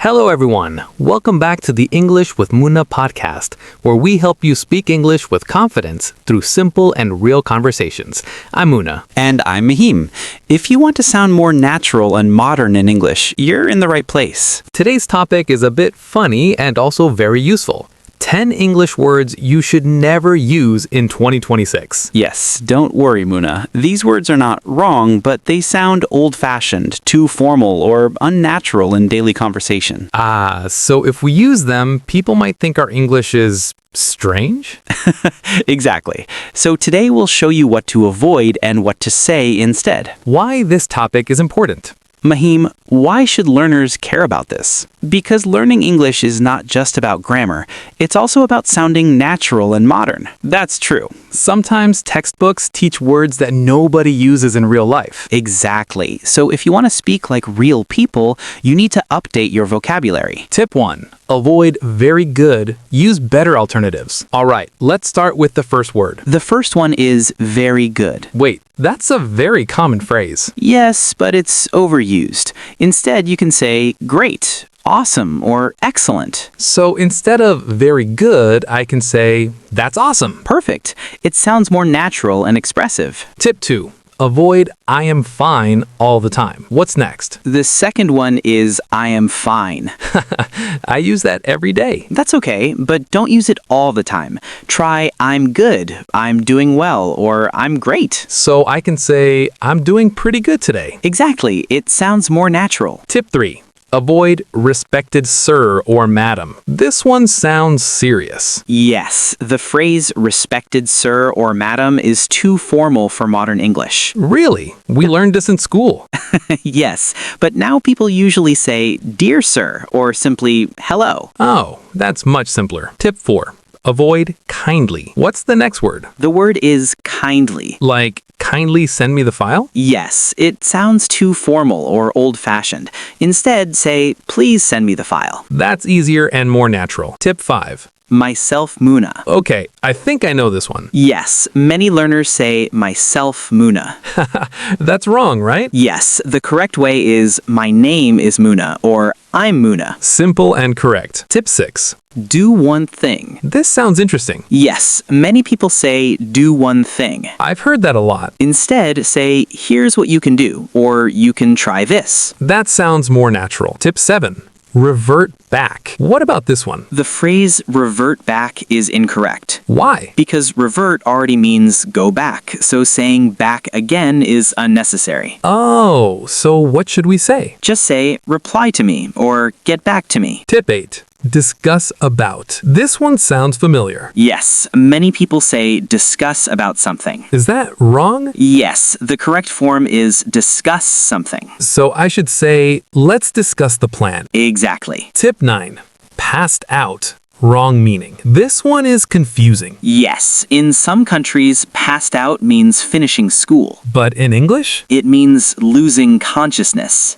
Hello, everyone. Welcome back to the English with Muna podcast, where we help you speak English with confidence through simple and real conversations. I'm Muna. And I'm Mahim. If you want to sound more natural and modern in English, you're in the right place. Today's topic is a bit funny and also very useful. 10 English words you should never use in 2026. Yes, don't worry, Muna. These words are not wrong, but they sound old-fashioned, too formal, or unnatural in daily conversation. So if we use them, people might think our English is strange? Exactly. So today we'll show you what to avoid and what to say instead. Why this topic is important. Mahim, why should learners care about this? Because learning English is not just about grammar. It's also about sounding natural and modern. That's true. Sometimes textbooks teach words that nobody uses in real life. Exactly. So if you want to speak like real people, you need to update your vocabulary. Tip 1. Avoid very good. Use better alternatives. All right, let's start with the first word. The first one is very good. Wait, that's a very common phrase. Yes, but it's overused. Instead, you can say great, awesome, or excellent. So instead of very good, I can say that's awesome. Perfect. It sounds more natural and expressive. Tip 2. Avoid I am fine all the time. What's next? The second one is I am fine. I use that every day. That's okay, but don't use it all the time. Try I'm good, I'm doing well, or I'm great. So I can say I'm doing pretty good today. Exactly. It sounds more natural. Tip 3. Avoid respected sir or madam. This one sounds serious. Yes, the phrase respected sir or madam is too formal for modern English. Really? We learned this in school. Yes, but now people usually say dear sir or simply hello. Oh, that's much simpler. Tip 4. Avoid kindly. What's the next word? The word is kindly. Like, kindly send me the file? Yes, it sounds too formal or old-fashioned. Instead, say, please send me the file. That's easier and more natural. Tip 5. Myself Muna. Okay, I think I know this one. Yes, many learners say myself Muna. That's wrong, right? Yes, the correct way is my name is Muna or I'm Muna. Simple and correct. Tip 6. Do one thing. This sounds interesting. Yes, many people say do one thing. I've heard that a lot. Instead, say here's what you can do or you can try this. That sounds more natural. Tip 7. Revert back. What about this one? The phrase revert back is incorrect. Why? Because revert already means go back, so saying back again is unnecessary. Oh, so what should we say? Just say reply to me or get back to me. Tip 8. Discuss about. This one sounds familiar. Yes, many people say discuss about something. Is that wrong? Yes, the correct form is discuss something. So I should say, let's discuss the plan. Exactly. Tip 9. Passed out. Wrong meaning. This one is confusing. Yes, in some countries, passed out means finishing school. But in English? It means losing consciousness.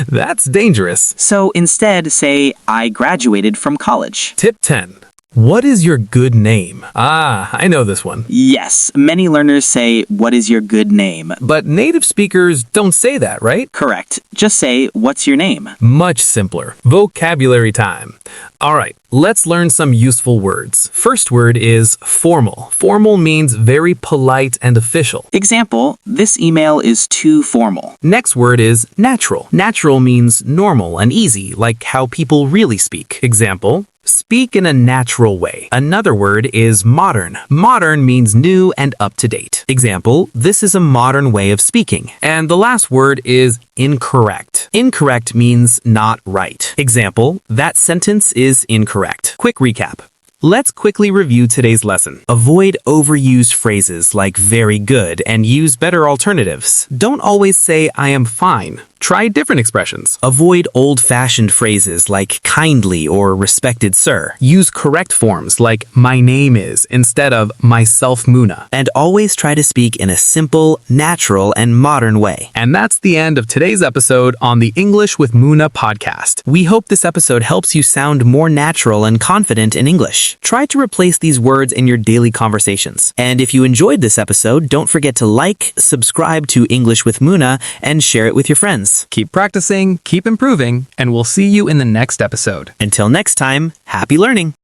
That's dangerous. So instead, say, I graduated from college. Tip 10. What is your good name? I know this one. Yes, many learners say, what is your good name? But native speakers don't say that, right? Correct. Just say, what's your name? Much simpler. Vocabulary time. All right, let's learn some useful words. First word is formal. Formal means very polite and official. Example, this email is too formal. Next word is natural. Natural means normal and easy, like how people really speak. Example, speak in a natural way. Another word is modern. Modern means new and up to date. Example, this is a modern way of speaking. And the last word is incorrect. Incorrect means not right. Example, that sentence is incorrect. Quick recap. Let's quickly review today's lesson. Avoid overused phrases like very good and use better alternatives. Don't always say I am fine. Try different expressions. Avoid old-fashioned phrases like kindly or respected sir. Use correct forms like my name is instead of myself Muna. And always try to speak in a simple, natural, and modern way. And that's the end of today's episode on the English with Muna podcast. We hope this episode helps you sound more natural and confident in English. Try to replace these words in your daily conversations. And if you enjoyed this episode, don't forget to like, subscribe to English with Muna, and share it with your friends. lessons. Keep practicing, keep improving, and we'll see you in the next episode. Until next time, happy learning!